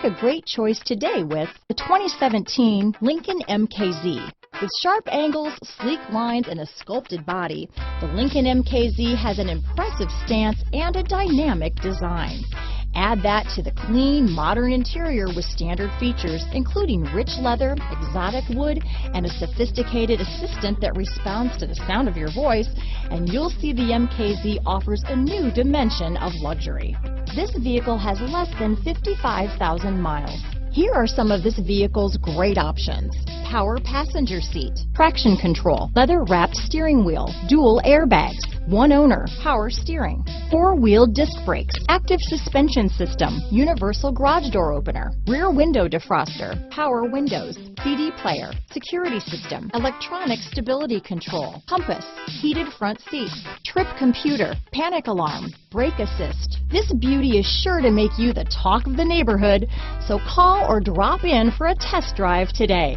a great choice today with the 2017 Lincoln MKZ. With sharp angles, sleek lines, and a sculpted body, the Lincoln MKZ has an impressive stance and a dynamic design. Add that to the clean, modern interior with standard features, including rich leather, exotic wood, and a sophisticated assistant that responds to the sound of your voice, and you'll see the MKZ offers a new dimension of luxury. This vehicle has less than 55,000 miles. Here are some of this vehicle's great options: power passenger seat, traction control, leather-wrapped steering wheel, dual airbags, one owner, power steering, four-wheel disc brakes, active suspension system, universal garage door opener, rear window defroster, power windows, CD player, security system, electronic stability control, compass, heated front seats, trip computer, panic alarm, brake assist. This beauty is sure to make you the talk of the neighborhood, so call or drop in for a test drive today.